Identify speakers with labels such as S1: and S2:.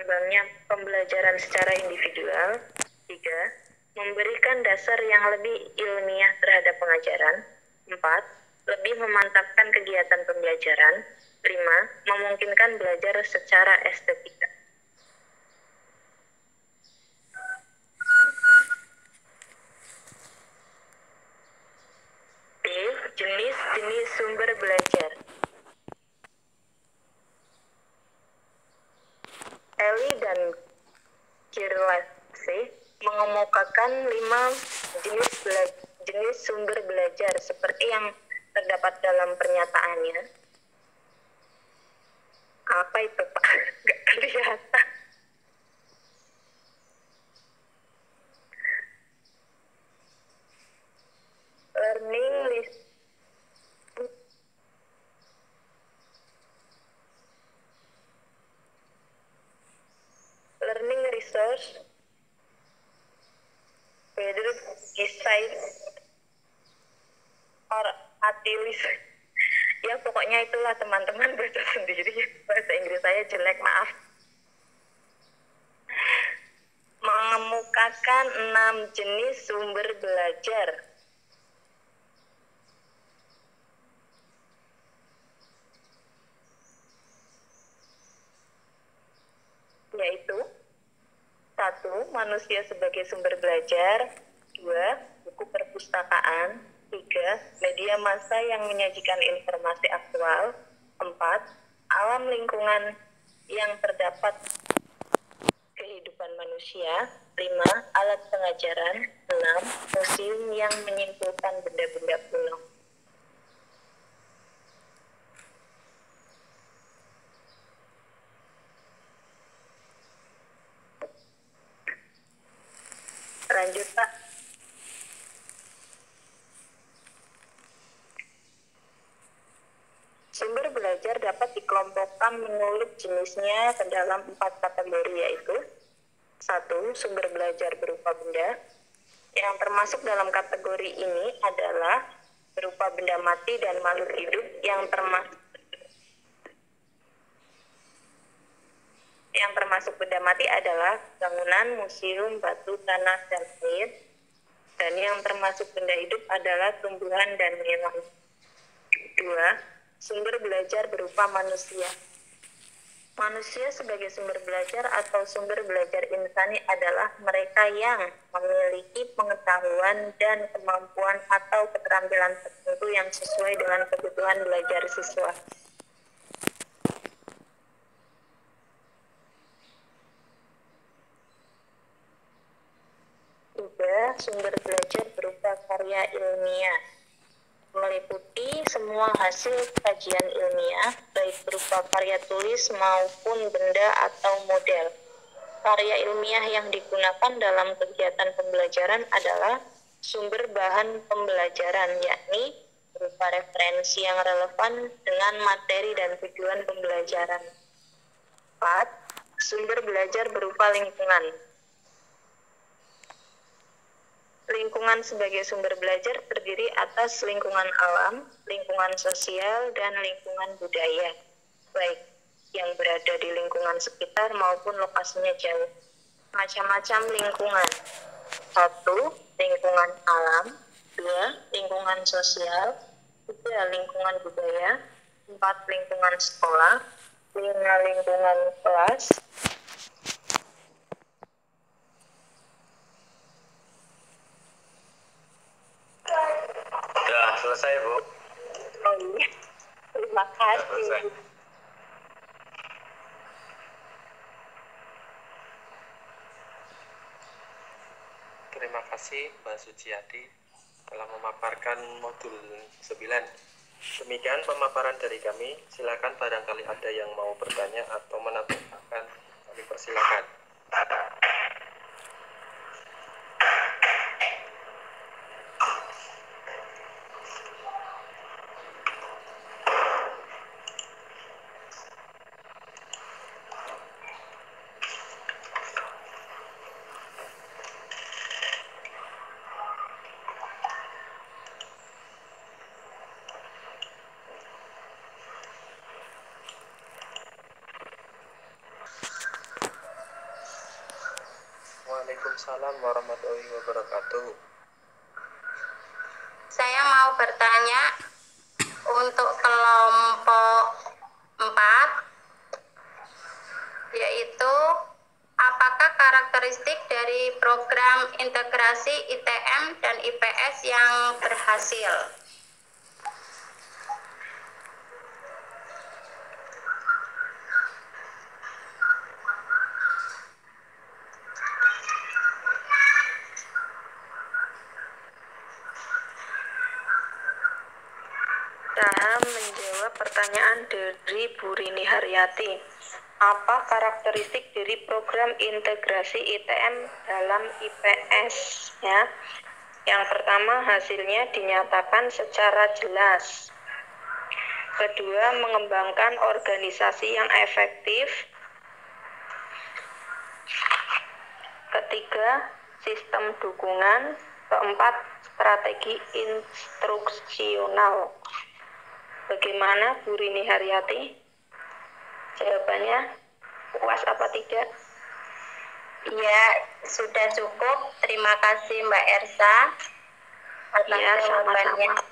S1: berkembangnya pembelajaran secara individual. 3. Memberikan dasar yang lebih ilmiah terhadap pengajaran. 4. Lebih memantapkan kegiatan pembelajaran. 5. Memungkinkan belajar secara estetika. B. Jenis-jenis sumber belajar. Eli dan Kirlase mengemukakan 5 jenis sumber belajar seperti yang terdapat dalam pernyataannya. Apa itu, Pak? Nggak kelihatan. Learning resource, whether design or utilis. Ya pokoknya itulah, teman-teman baca sendiri. Bahasa Inggris saya jelek, maaf. Mengemukakan 6 jenis sumber belajar. Yaitu 1. Manusia sebagai sumber belajar. 2. Buku perpustakaan. 3. Media massa yang menyajikan informasi aktual. 4. Alam lingkungan yang terdapat kehidupan manusia. 5. Alat pengajaran. 6. Museum yang menyimpulkan benda-benda kuno. Lanjut, Pak. Sumber belajar dapat dikelompokkan menurut jenisnya ke dalam 4 kategori, yaitu 1. Sumber belajar berupa benda. Yang termasuk dalam kategori ini adalah berupa benda mati dan makhluk hidup yang termasuk benda mati adalah bangunan, museum, batu, tanah, dan air. Dan yang termasuk benda hidup adalah tumbuhan dan hewan. 2. Sumber belajar berupa manusia. Manusia sebagai sumber belajar atau sumber belajar insani adalah mereka yang memiliki pengetahuan dan kemampuan atau keterampilan tertentu yang sesuai dengan kebutuhan belajar siswa. Sumber belajar berupa karya ilmiah, meliputi semua hasil kajian ilmiah, baik berupa karya tulis maupun benda atau model. Karya ilmiah yang digunakan dalam kegiatan pembelajaran adalah sumber bahan pembelajaran, yakni berupa referensi yang relevan dengan materi dan tujuan pembelajaran. 4. Sumber belajar berupa lingkungan. Lingkungan sebagai sumber belajar terdiri atas lingkungan alam, lingkungan sosial, dan lingkungan budaya, baik yang berada di lingkungan sekitar maupun lokasinya jauh. Macam-macam lingkungan. 1. Lingkungan alam. 2. Lingkungan sosial. 3. Lingkungan budaya. 4. Lingkungan sekolah. 5. Lingkungan kelas.
S2: Selesai, Bu.
S1: Oh iya, terima kasih.
S2: Terima kasih Mbak Suciati telah memaparkan modul 9. Demikian pemaparan dari kami. Silakan barangkali ada yang mau bertanya atau menambahkan, kami persilakan. Waalaikumsalam warahmatullahi wabarakatuh.
S3: Saya mau bertanya untuk kelompok 4, yaitu apakah karakteristik dari program integrasi ITM dan IPS yang berhasil?
S1: Saya menjawab pertanyaan dari Bu Rini Haryati. Apa karakteristik dari program integrasi ITM dalam IPS? Ya, yang pertama, hasilnya dinyatakan secara jelas. Kedua, mengembangkan organisasi yang efektif. Ketiga, sistem dukungan. Keempat, strategi instruksional. Bagaimana Bu Rini Haryati? Jawabannya puas apa tidak?
S3: Ya, sudah cukup. Terima kasih Mbak Ersa atas
S1: Ya,
S3: jawabannya.
S1: sama-sama.